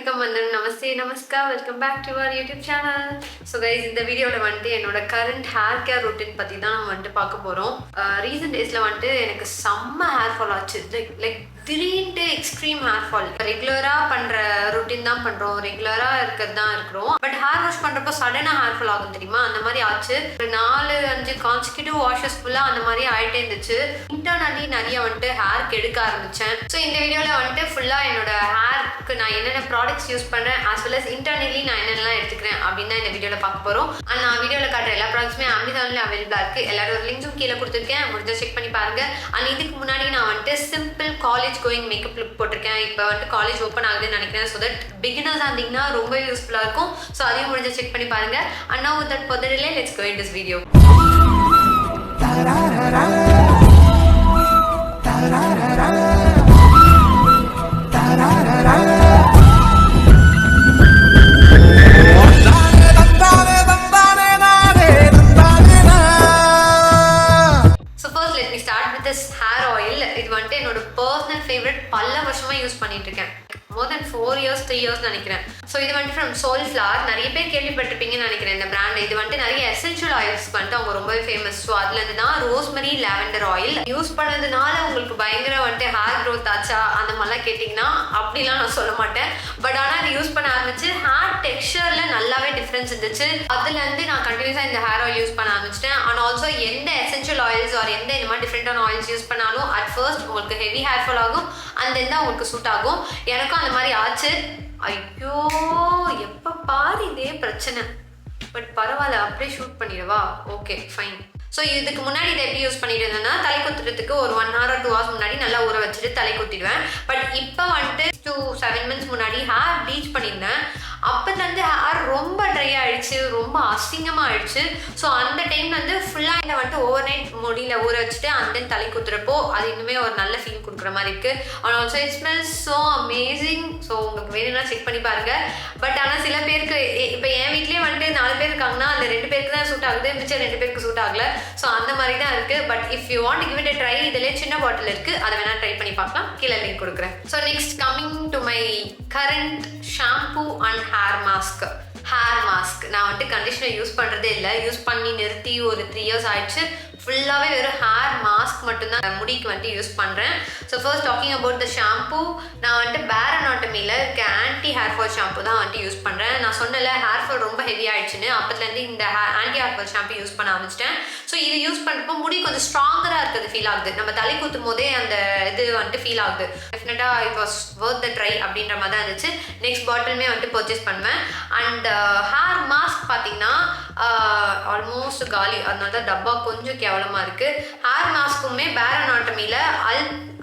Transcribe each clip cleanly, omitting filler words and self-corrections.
வணக்கம் வந்தனம் நமஸ்தே நமஸ்கார் welcome back to our YouTube channel. So guys, இந்த வீடியோவில் வந்துட்டு என்னோட கரண்ட் ஹேர் கேர் ரொட்டீன் பற்றி தான் நம்ம வந்துட்டு பார்க்க போகிறோம். ரீசெண்ட் டேஸில் வந்துட்டு எனக்கு செம்ம ஹேர் ஃபால் ஆச்சு. லைக் திடீர்னு எக்ஸ்ட்ரீம் ஹேர் ஃபால். ரெகுலராக பண்ணுற ரொட்டீன் தான் பண்ணுறோம், ரெகுலராக இருக்கிறது தான் இருக்கிறோம். பட் ஹேர் வாஷ் பண்ணுறப்போ சடனாக ஹேர் ஃபால் ஆகும் தெரியுமா, அந்த மாதிரி ஆச்சு. ஒரு 4-5 கான்சிக்யூட்டிவ் வாஷஸ் ஃபுல்லாக அந்த மாதிரி ஆகிட்டே இருந்துச்சு. இன்டர்னலி நிறைய வந்துட்டு ஹேருக்கு எடுக்க ஆரம்பித்தேன். ஸோ இந்த வீடியோவில் வந்துட்டு ஃபுல்லாக என்னோட ஹேருக்கு நான் என்னென்ன ப்ராடக்ட்ஸ் யூஸ் பண்ணுறேன் as well as இன்டர்னலி நான் என்னென்னலாம் எடுத்துக்கிறேன் அப்படின்னு தான் இந்த வீடியோவில் பார்க்க போகிறோம். அண்ட் நான் வீடியோவில் காட்டுற எல்லா ப்ராடக்ட்ஸுமே அமேசானில் அவைலபிளாக இருக்குது. எல்லாரோட லிங்க்ஸும் கீழே கொடுத்துருக்கேன், முடிஞ்ச செக் பண்ணி பாருங்கள். அண்ட் இதுக்கு முன்னாடி நான் வந்துட்டு simple college going makeup look போட்டிருக்கேன். இப்போ வந்துட்டு காலேஜ் ஓப்பன் ஆகுதுன்னு நினைக்கிறேன். ஸோ தட் பிகினர்ஸாக இருந்தீங்கன்னா ரொம்ப யூஸ்ஃபுல்லாக இருக்கும். ஸோ அதையும் முடிஞ்ச செக் பண்ணி பாருங்கள். And now without further delay, let's go in this video. பல வருஷமா யூஸ் பண்ணிட்டு இருக்கேன். மோர் தென் 4 years 3 years நினைக்கிறேன். ஸோ இது வந்துட்டு ஃப்ரம் Soulflower. நிறைய பேர் கேள்விப்பட்டிருப்பீங்கன்னு நினைக்கிறேன் இந்த பிராண்ட். இது வந்துட்டு நிறைய எசென்ஷியல் ஆயில்ஸ் வந்துட்டு அவங்க ரொம்பவே ஃபேமஸ். ஸோ அதுலேருந்து தான் ரோஸ்மெரி லாவெண்டர் ஆயில் யூஸ் பண்ணதுனால உங்களுக்கு பயங்கர வந்துட்டு ஹேர் க்ரோத் ஆச்சா அந்த மாதிரிலாம் கேட்டிங்கன்னா அப்படிலாம் நான் சொல்ல மாட்டேன். பட் ஆனால் அது யூஸ் பண்ண ஆரம்பிச்சு ஹேர் டெக்ஸ்சரில் நல்லாவே டிஃப்ரென்ஸ் இருந்துச்சு. அதுலேருந்து நான் கண்டினியூஸாக இந்த ஹேர் ஆயில் யூஸ் பண்ண ஆரம்பிச்சிட்டேன். அண்ட் ஆல்சோ எந்த எசென்ஷியல் ஆயில்ஸ் ஆர் எந்த இந்த மாதிரி டிஃப்ரெண்டான ஆயில்ஸ் யூஸ் பண்ணாலும் அட் ஃபர்ஸ்ட் உங்களுக்கு ஹெவி ஹேர் ஃபால் ஆகும், அந்த தான் உங்களுக்கு சூட் ஆகும். எனக்கும் அந்த மாதிரி ஆச்சு. ஐயோ, எப்போ பாரு இதே பிரச்சனை. பட் பரவாயில்ல, அப்படியே ஷூட் பண்ணிடவா? Okay fine. ஸோ இதுக்கு முன்னாடி இதை எப்படி யூஸ் பண்ணிட்டு இருந்தேன்னா, தலை குத்துறதுக்கு ஒரு 1 hour or 2 hours முன்னாடி நல்லா ஊற வச்சுட்டு தலை குத்திடுவேன். பட் இப்போ வந்துட்டு 2-7 months முன்னாடி ஹேர் ப்ளீச் பண்ணியிருந்தேன். அப்போலேருந்து ஹேர் ரொம்ப ட்ரை ஆகிடுச்சு, ரொம்ப அசிங்கமாக ஆயிடுச்சு. ஸோ அந்த டைம் வந்து ஃபுல்லாக இதை வந்துட்டு ஓவர் நைட் முடியில் ஊற வச்சுட்டு அந்த தலை குத்துறப்போ அது இன்னுமே ஒரு நல்ல ஃபீல் கொடுக்குற மாதிரி இருக்குது. And also it smells so amazing. So உங்களுக்கு வேணும்னா செக் பண்ணி பாருங்கள். பட் ஆனால் சில பேருக்கு, இப்போ என் வீட்லேயே வந்துட்டு 4 பேர் இருக்காங்கன்னா அந்த 2 பேருக்கு தான் சூட் ஆகுது, மிச்சம் 2 பேருக்கு சூட் ஆகலை. ஸோ அந்த மாதிரி தான் இருக்குது. But if you want give it a try, இதிலே சின்ன பாட்டில் இருக்குது, அதை வேணால் ட்ரை பண்ணி பார்க்கலாம். கீழே லிங்க் கொடுக்குறேன். So next coming to my current shampoo and hair mask. நான் வந்துட்டு கண்டிஷனர் யூஸ் பண்ணுறதே இல்லை. யூஸ் பண்ணி நிறுத்தி ஒரு 3 years ஆயிடுச்சு. ஃபுல்லாகவே வெறும் ஹேர் மாஸ்க் மட்டும்தான் முடிக்கு வந்துட்டு யூஸ் பண்ணுறேன். So first talking about the shampoo, நான் வந்துட்டு பேர் அனாட்டமியில் இருக்க ஆன்டி ஹேர் ஃபால் ஷாம்பு தான் வந்துட்டு யூஸ் பண்ணுறேன். நான் சொன்னல ஹேர் ஃபால் ரொம்ப ஹெவி ஆயிடுச்சுன்னு, அப்போதுலேருந்து இந்த anti hair fall shampoo use பண்ண ஆரம்பிச்சிட்டேன். ஸோ இது யூஸ் பண்ணுறப்போ முடி கொஞ்சம் ஸ்ட்ராங்கராக இருக்கிறது ஃபீல் ஆகுது. நம்ம தலை குத்தும் போதே அந்த இது வந்துட்டு ஃபீல் ஆகுது. டெஃபினட்டாக it was Worth the try அப்படின்ற மாதிரி தான் இருந்துச்சு. நெக்ஸ்ட் பாட்டிலுமே வந்துட்டு பர்ச்சேஸ் பண்ணுவேன். அண்ட் ஹேர் மாஸ்க் பார்த்தீங்கன்னா ஆல்மோஸ்ட் காலி, அதனால தான் டப்பா கொஞ்சம் கேவலமாக இருக்குது. ஹேர் மாஸ்க்குமே பேர் அனாட்டமியில்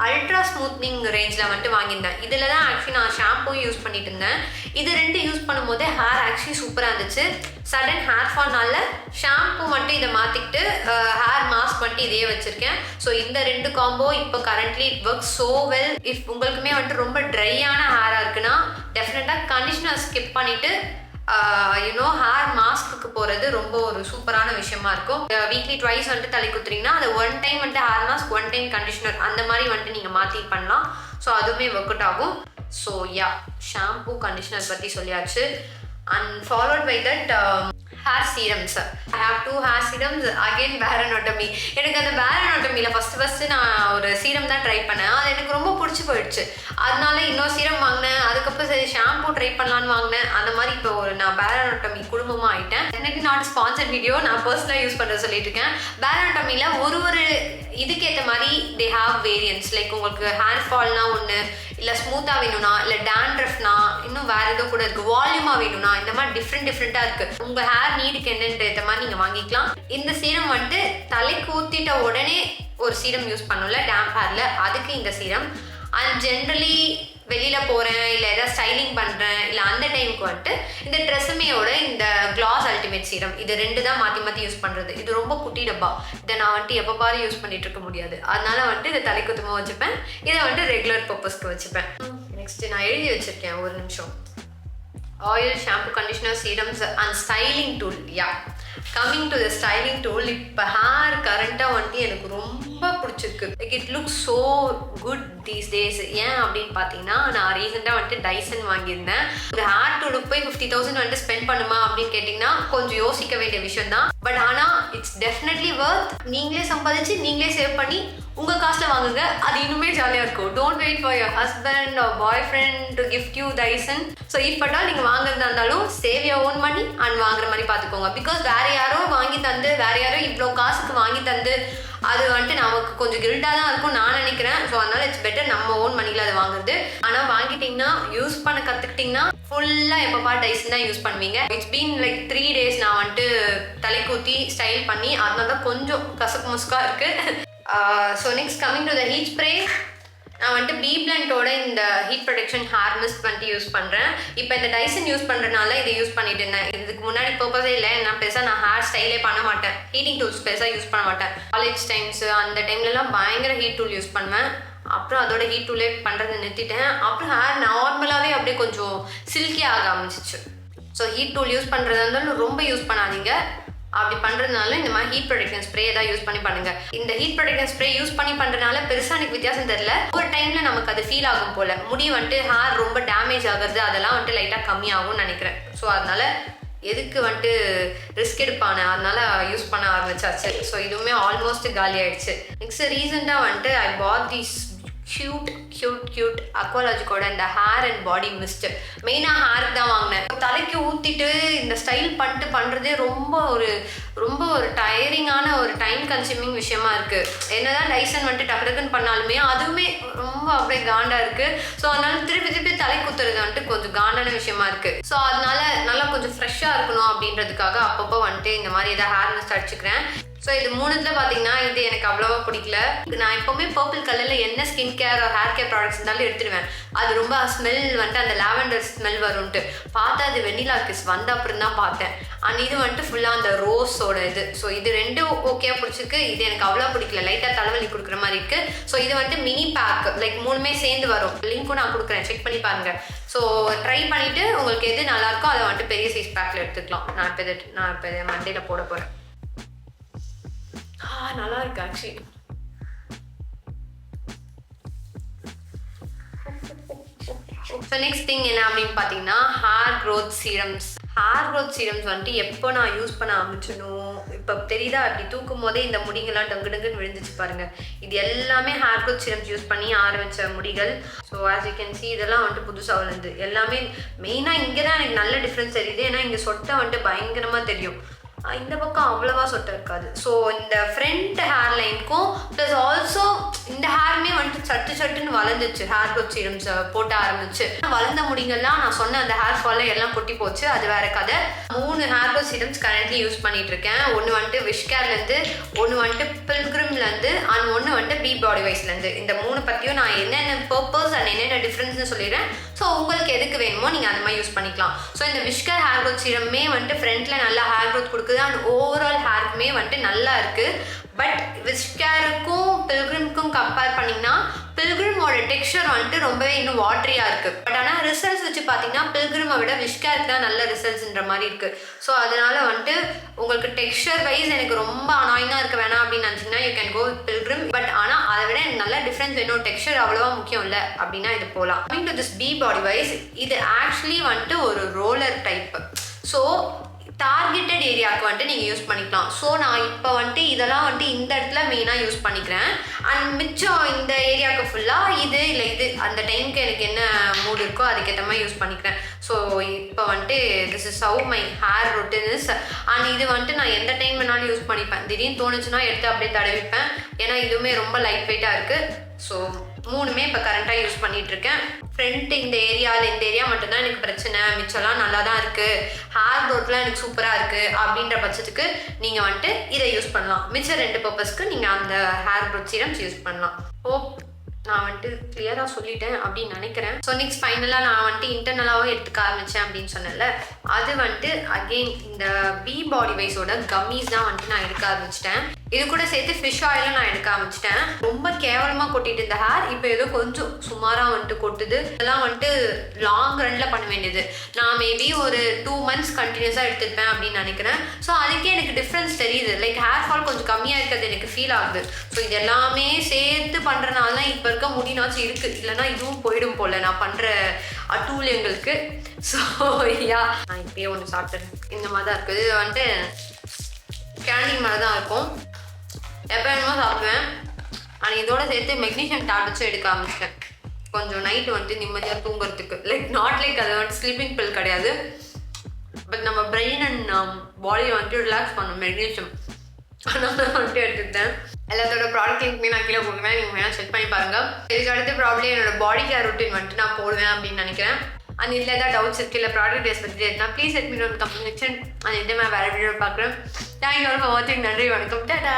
அல்ட்ரா ஸ்மூத்னிங் ரேஞ்சில் வந்துட்டு வாங்கியிருந்தேன். இதில் தான் ஆக்சுவலி நான் ஷாம்பூ யூஸ் பண்ணிட்டு இருந்தேன். இது 2 யூஸ் பண்ணும்போதே ஹேர் ஆக்சுவலி சூப்பராக இருந்துச்சு. சடன் ஹேர் ஃபால்னால ஷாம்பூ மட்டும் இதை மாற்றிக்கிட்டு ஹேர் மாஸ்க் வந்துட்டு இதையே வச்சுருக்கேன். ஸோ இந்த 2 காம்போ இப்போ currently it work so well. If உங்களுக்குமே வந்துட்டு ரொம்ப ட்ரையான ஹேராக இருக்குன்னா டெஃபினட்டாக கண்டிஷனர் ஸ்கிப் பண்ணிவிட்டு ஹேர் மாஸ்க்கு போகிறது ரொம்ப ஒரு சூப்பரான விஷயமா இருக்கும். வீக்லி ட்வைஸ் வந்துட்டு தலை குத்துறீங்கன்னா அது 1 time வந்துட்டு ஹேர் மாஸ்க், 1 time கண்டிஷனர், அந்த மாதிரி வந்துட்டு நீங்கள் மாற்றி பண்ணலாம். ஸோ அதுவுமே ஒர்க் அவுட் ஆகும். ஸோ யா, ஷாம்பூ கண்டிஷனர் பற்றி சொல்லியாச்சு. And followed by that hair serums. I have 2 hair serums. Again Bare Anatomy. எனக்கு அந்த பேர் அனாட்டமியில் ஃபஸ்ட்டு நான் ஒரு சீரம் தான் ட்ரை பண்ணேன். அது எனக்கு ரொம்ப பிடிச்சி போயிடுச்சு. அதனால இன்னொரு சீரம் வாங்கினேன். அதுக்கப்புறம் சரி ஷாம்பூ ட்ரை பண்ணலான்னு வாங்கினேன். அந்த மாதிரி இப்போ நான் பேர் அனாட்டமி குடும்பமாக ஆகிட்டேன். எனக்கு நாட் ஸ்பான்சர்ட் வீடியோ, நான் பர்சனலாக யூஸ் பண்ணுறது சொல்லிட்டு இருக்கேன். பேர் அனாட்டமியில் ஒரு இதுக்கேற்ற மாதிரி தே ஹாவ் வேரியன்ஸ். லைக் உங்களுக்கு ஹேர் ஃபால்னா ஒன்று, இல்லை ஸ்மூத்தாக வேணும்னா, இல்லை டேண்ட்ரஃப்னா, இன்னும் வேறு ஏதோ கூட இருக்குது, வால்யூமாக வேணும்னா, இந்த மாதிரி டிஃப்ரெண்ட்டாக இருக்குது. உங்கள் ஹேர் நீடுக்கு என்னன்ற மாதிரி நீங்கள் வாங்கிக்கலாம். இந்த சீரம் வந்துட்டு தலைக்கு ஊற்றிட்ட உடனே ஒரு சீரம் யூஸ் பண்ணல டேம்ப் ஹேரில், அதுக்கு இந்த சீரம். அண்ட் ஜென்ரலி வெளியில் போகிறேன், இல்லை எதாவது ஸ்டைலிங் பண்ணுறேன், இல்லை அந்த டைமுக்கு வந்துட்டு இந்த ட்ரெஸ்ஸுமையோட இந்த கிளாஸ் அல்டிமேட் சீரம், இது 2 தான் மாற்றி யூஸ் பண்ணுறது. இது ரொம்ப குட்டி டப்பா. இதை நான் வந்துட்டு எப்போ பாரு யூஸ் பண்ணிட்டு இருக்க முடியாது. அதனால வந்துட்டு இதை தலை குத்துமா வச்சுப்பேன். இதை வந்துட்டு ரெகுலர் பர்பஸ்க்கு வச்சுப்பேன். நெக்ஸ்ட் நான் எழுதி வச்சுருக்கேன், ஒரு நிமிஷம். Oil, shampoo, conditioner, serums and styling tool. Coming to the styling tool, இப்போ ஹேர் கரண்ட்டாக வந்துட்டு எனக்கு ரொம்ப பிடிச்சிருக்கு. Like it looks so good these days. ஏன் அப்படின்னு பார்த்தீங்கன்னா, நான் ரீசெண்டாக வந்துட்டு டைசன் வாங்கியிருந்தேன். ஒரு ஹேர் டூலுக்கு போய் 50,000 வந்துட்டு ஸ்பெண்ட் பண்ணுமா அப்படின்னு கேட்டிங்கன்னா கொஞ்சம் யோசிக்க வேண்டிய விஷயம் தான். பட் ஆனால் இட்ஸ் டெஃபினெட்லி ஒர்த். நீங்களே சம்பாதிச்சு நீங்களே சேவ் பண்ணி உங்கள் காசில் வாங்குங்க. அது இன்னுமே ஜாலியாக இருக்கும். Don't wait for your husband or boyfriend to gift you Dyson. So இப்போட்டா நீங்கள் வாங்குறதா இருந்தாலும் save your own money and வாங்குற மாதிரி பார்த்துக்கோங்க. பிகாஸ் வேறு யாரோ வாங்கி தந்து, வேறு யாரோ இவ்வளோ காசுக்கு வாங்கி தந்து அது வந்துட்டு நமக்கு கொஞ்சம் கில்ட்டாக தான் இருக்கும் நான் நினைக்கிறேன். ஸோ அதனால இட்ஸ் பெட்டர் நம்ம ஓன் மணியில் அதை வாங்குறது. ஆனால் வாங்கிட்டிங்கன்னா யூஸ் பண்ண கற்றுக்கிட்டிங்கன்னா ஃபுல்லாக எப்போ டைசன் தான் யூஸ் பண்ணுவீங்க. இட்ஸ் பீன் லைக் 3 days நான் வந்துட்டு தலைக்கூத்தி ஸ்டைல் பண்ணி, அதனால தான் கொஞ்சம் கசக்கு முசுக்காக இருக்குது. So next coming to the heat spray. நான் வந்துட்டு BBluntோட இந்த ஹீட் ப்ரொடெக்ஷன் ஹேர் மிஸ்ட் வந்துட்டு யூஸ் பண்ணுறேன். இப்போ இந்த டைசன் யூஸ் பண்ணுறதுனால இதை யூஸ் பண்ணிட்டு இருந்தேன். இதுக்கு முன்னாடி பர்பஸே இல்லை. நான் பெருசாக நான் ஹேர் ஸ்டைலே பண்ண மாட்டேன். ஹீட்டிங் டூல்ஸ் பெருசாக யூஸ் பண்ண மாட்டேன். காலேஜ் டைம்ஸ் அந்த டைம்லலாம் பயங்கர ஹீட் டூல் யூஸ் பண்ணுவேன். அப்புறம் அதோட ஹீட் டூலே பண்ணுறதை நிறுத்திட்டேன். அப்புறம் ஹேர் நார்மலாகவே அப்படியே கொஞ்சம் சில்கி ஆக ஆரம்பிச்சிச்சு. ஸோ ஹீட் டூல் யூஸ் பண்ணுறதா இருந்தாலும் ரொம்ப யூஸ் பண்ணாதீங்க. அப்படி பண்ணுறதுனால இந்த மாதிரி ஹீட் ப்ரொடெக்ஷன் ஸ்ப்ரே தான் யூஸ் பண்ணி பண்ணுங்கள். இந்த ஹீட் ப்ரொடெக்ஷன் ஸ்ப்ரே யூஸ் பண்ணி பண்ணுறதுனால பெருசாக எனக்கு வித்தியாசம் தெரியல. ஒரு டைமில் நமக்கு அது ஃபீல் ஆகும் போல். முடி வந்துட்டு ஹேர் ரொம்ப டேமேஜ் ஆகுறது அதெல்லாம் வந்துட்டு லைட்டாக கம்மியாகும்னு நினைக்கிறேன். ஸோ அதனால் எதுக்கு வந்துட்டு ரிஸ்க் எடுப்பானே, அதனால யூஸ் பண்ண ஆரம்பிச்சாச்சு. ஸோ இதுவுமே ஆல்மோஸ்ட் காலி ஆயிடுச்சு. நெக்ஸ்ட் ரீசெண்டாக வந்துட்டு ஐ பாட் தீஸ் கியூட் அக்வாலாஜிக்கோட இந்த ஹேர் அண்ட் பாடி மிஸ்ட். மெயினாக ஹேருக்கு தான் வாங்கினேன். தலைக்கு ஊற்றிட்டு இந்த ஸ்டைல் பண்ணிட்டு பண்ணுறதே ரொம்ப ஒரு டயரிங்கான ஒரு டைம் கன்சியூமிங் விஷயமா இருக்குது. என்னதான் டைசன் வந்துட்டு டக்குன்னு பண்ணாலுமே அதுவுமே ரொம்ப அப்படியே காண்டா இருக்குது. ஸோ அதனால திருப்பி தலை குத்துறது வந்துட்டு கொஞ்சம் காண்டான விஷயமா இருக்குது. ஸோ அதனால நல்லா கொஞ்சம் ஃப்ரெஷ்ஷாக இருக்கணும் அப்படின்றதுக்காக அப்பப்போ வந்துட்டு இந்த மாதிரி ஏதாவது ஹேர் மிஸ்ட் அடிச்சுக்கிறேன். ஸோ இது மூணுத்தில் பார்த்தீங்கன்னா இது எனக்கு அவ்வளோவா பிடிக்கல. நான் எப்போவுமே பர்பிள் கலரில் என்ன skin care hair care products இருந்தாலும் எடுத்துடுவேன். அது ரொம்ப ஸ்மெல் வந்துட்டு அந்த லாவெண்டர் ஸ்மெல் வரும்ன்ட்டு பார்த்தா அது வெண்ணிலா கிஸ் வந்த அப்புறம் தான் பார்த்தேன். அண்ட் இது வந்துட்டு ஃபுல்லாக அந்த ரோஸோட இது. ஸோ இது ரெண்டும் ஓகேவா பிடிச்சிருக்கு. இது எனக்கு அவ்வளோ பிடிக்கல. லைட்டாக தலைவலி கொடுக்குற மாதிரி இருக்குது. ஸோ இது வந்துட்டு மினி பேக் லைக் மூணுமே சேர்ந்து வரும். லிங்க்கும் நான் கொடுக்குறேன், செக் பண்ணி பாருங்கள். ஸோ ட்ரை பண்ணிவிட்டு உங்களுக்கு எது நல்லாயிருக்கோ அதை வந்துட்டு பெரிய சைஸ் பேக்கில் எடுத்துக்கலாம். நான் இப்போ இதை மண்டேல போட போகிறேன். நல்லா இருக்கு ஆக்சுவலி. ஸோ நெக்ஸ்ட் திங் என்ன அப்படின்னு பார்த்தீங்கன்னா hair growth serums. Hair growth serums வந்துட்டு எப்போ நான் யூஸ் பண்ண ஆரம்பிச்சனும் இப்போ தெரியுதா, அப்படி தூக்கும் போதே இந்த முடிகள்லாம் டங்குன்னு விழுந்துச்சு பாருங்க. இது எல்லாமே ஹேர் க்ரோத் சீரம்ஸ் யூஸ் பண்ணி ஆரம்பித்த முடிகள். So as you can see இதெல்லாம் வந்துட்டு புதுசாக விழுந்து எல்லாமே. மெயினாக இங்கே தான் எனக்கு நல்ல டிஃப்ரென்ஸ் தெரியுது. ஏன்னா இங்கே சொட்டை வந்துட்டு பயங்கரமாக தெரியும். இந்த பக்கம் அவ்வளவா சொட்டை இருக்காது. ஸோ இந்த ஃப்ரண்ட் ஹேர் லைனுக்கும் ப்ளஸ் ஆல்சோ இந்த ஹேருமே வந்துட்டு சட்டுன்னு வளர்ந்துச்சு. ஹேர் க்ரோத் சீரம்ஸ் போட்ட ஆரம்பிச்சு வளர்ந்த முடிங்கெல்லாம் நான் சொன்ன அந்த ஹேர் ஃபாலை எல்லாம் கொட்டி போச்சு. அது வேற கதை. 3 hair growth serums currently use பண்ணிட்டு இருக்கேன். ஒன்று வந்துட்டு விஷ்கேர்லேருந்து, ஒன்று வந்துட்டு பில்கிரிம்லேருந்து, அண்ட் ஒன்று வந்துட்டு பி பாடி வைஸ்லேருந்து. இந்த 3 பற்றியும் நான் என்னென்ன பர்பஸ் அண்ட் என்னென்ன டிஃப்ரென்ஸ்னு சொல்லிடுறேன். ஸோ உங்களுக்கு எதுக்கு வேணுமோ நீங்கள் அந்த மாதிரி யூஸ் பண்ணிக்கலாம். ஸோ இந்த விஷ்கேர் ஹேர் க்ரோத் சீரமே வந்துட்டு ஃப்ரண்ட்டில் நல்லா ஹேர் க்ரோத் கொடுக்குது அண்ட் ஓவரால் ஹேருக்குமே வந்துட்டு நல்லா இருக்குது. பட் விஷ்கேருக்கும் பில்கிரிம்க்கும் கம்பேர் பண்ணிங்கன்னா பில்கிரிமோட டெக்ஸ்சர் வந்துட்டு ரொம்பவே இன்னும் வாட்டரியாக இருக்குது. பட் ஆனால் ரிசல்ட்ஸ் வச்சு பார்த்தீங்கன்னா பில்கிரிமை விட விஷ்கேருக்கு தான் நல்ல ரிசல்ட்ஸ்ன்ற மாதிரி இருக்குது. ஸோ அதனால வந்துட்டு உங்களுக்கு டெக்ஸ்சர் வைஸ் எனக்கு ரொம்ப அனாயிங்காக இருக்க வேணாம் அப்படின்னு நினச்சிங்கன்னா you can go with Pilgrim. But ஆனால் அதை விட எனக்கு நல்ல டிஃப்ரென்ஸ் வேணும், டெக்ஸ்சர் அவ்வளோவா முக்கியம் இல்லை அப்படின்னா இது போகலாம். Coming to this B body wise, இது ஆக்சுவலி வந்துட்டு ஒரு ரோலர் டைப். ஸோ டார்கெட்டட் ஏரியாவுக்கு வந்துட்டு நீங்கள் யூஸ் பண்ணிக்கலாம். ஸோ நான் இப்போ வந்துட்டு இதெல்லாம் வந்துட்டு இந்த இடத்துல மெயினாக யூஸ் பண்ணிக்கிறேன். அண்ட் மிச்சம் இந்த ஏரியாவுக்கு ஃபுல்லாக இது இல்லை இது அந்த டைமுக்கு எனக்கு என்ன மூட் இருக்கோ அதுக்கேற்ற மாதிரி யூஸ் பண்ணிக்கிறேன். ஸோ இப்போ வந்துட்டு this is how my hair routine is. And இது வந்துட்டு நான் எந்த டைம் வேணாலும் யூஸ் பண்ணிப்பேன். திடீர்னு தோணுச்சுன்னா எடுத்து அப்படியே தடவிப்பேன். ஏன்னா இதுவுமே ரொம்ப லைட் வெயிட்டாக இருக்குது. ஸோ 3மே இப்போ கரண்ட்டாக யூஸ் பண்ணிகிட்ருக்கேன். ஃப்ரண்ட் இந்த ஏரியா மட்டும்தான் எனக்கு பிரச்சனை, மிச்சம்லாம் நல்லா தான் இருக்குது, ஹேர் க்ரோத்லாம் எனக்கு சூப்பராக இருக்குது அப்படின்ற பட்சத்துக்கு நீங்கள் வந்துட்டு இதை யூஸ் பண்ணலாம். மிச்சம் 2 பர்பஸ்க்கு நீங்கள் அந்த ஹேர் க்ரோத் சீரம்ஸ் யூஸ் பண்ணலாம். நான் வந்துட்டு கிளியராக சொல்லிட்டேன் அப்படின்னு நினைக்கிறேன். ஸோ நெக்ஸ்ட் ஃபைனலாக நான் வந்துட்டு இன்டர்னலாகவும் எடுத்துக்க ஆரம்பித்தேன் அப்படின்னு சொன்னேன்ல, அது வந்துட்டு அகெயின் இந்த பி பாடி வைஸோட கம்மிஸ் தான் வந்துட்டு நான் எடுக்க ஆரம்பிச்சிட்டேன். இது கூட சேர்த்து ஃபிஷ் ஆயிலும் நான் எடுக்க ஆரம்பிச்சிட்டேன். ரொம்ப கேவலமாக கொட்டிட்டு இந்த ஹேர் இப்போ ஏதோ கொஞ்சம் சுமாராக வந்துட்டு கொட்டுது. இதெல்லாம் வந்துட்டு லாங் ரன்ல பண்ண வேண்டியது. நான் மேபி ஒரு 2 months கண்டினியூஸாக எடுத்துருப்பேன் அப்படின்னு நினைக்கிறேன். ஸோ அதுக்கே எனக்கு டிஃப்ரென்ஸ் தெரியுது. லைக் ஹேர் ஃபால் கொஞ்சம் கம்மியாக இருக்கிறது எனக்கு ஃபீல் ஆகுது. ஸோ இது எல்லாமே சேர்த்து பண்ணுறனால தான் இப்போ இருக்க முடினாச்சும் இருக்குது. இல்லைனா இதுவும் போயிடும் போல் நான் பண்ணுற அட்டூழியங்களுக்கு. ஸோ யா, நான் இப்பயே ஒன்று சாப்பிட்டேன். இந்த மாதிரி தான் இருக்குது. இது வந்துட்டு கேண்டி மாதிரி தான் இருக்கும். எப்போ வேணுமோ சாப்பிடுவேன். ஆனால் இதோட சேர்த்து மெக்னீஷியம் டேப்லெட்ஸும் எடுக்க ஆரம்பிச்சிட்டேன். கொஞ்சம் நைட்டு வந்துட்டு நிம்மதியாக தூங்குறதுக்கு. லைக் நாட் லைக் அது வந்துட்டு ஸ்லீப்பிங் பில் கிடையாது. பட் நம்ம பிரெயின் அண்ட் பாடியை வந்துட்டு ரிலாக்ஸ் பண்ணும் மெக்னீஷியம். அதனால வந்துட்டு எடுத்துக்கிட்டேன். எல்லாத்தோட ப்ராடக்ட் லிங்க்மே நான் கீழே கொடுக்குறேன். நீங்கள் வேணால் செக் பண்ணி பாருங்கள். இதுக்கு அடுத்து ப்ராப்ளம் என்னோட பாடி கேர் ரொட்டீன் வந்துட்டு நான் போடுவேன் அப்படின்னு நினைக்கிறேன். அண்ட் இதில் ஏதாவது டவுட்ஸ் இருக்குது, இல்லை ப்ராடக்ட் டேஸ் பற்றி இருந்தால் please let me know in comment section. அது எந்த மாதிரி வேறு வீடியோ பார்க்குறேன். தேங்க்யூ ஆல் ஃபார் வாட்சிங். நன்றி, வணக்கம், டாடா.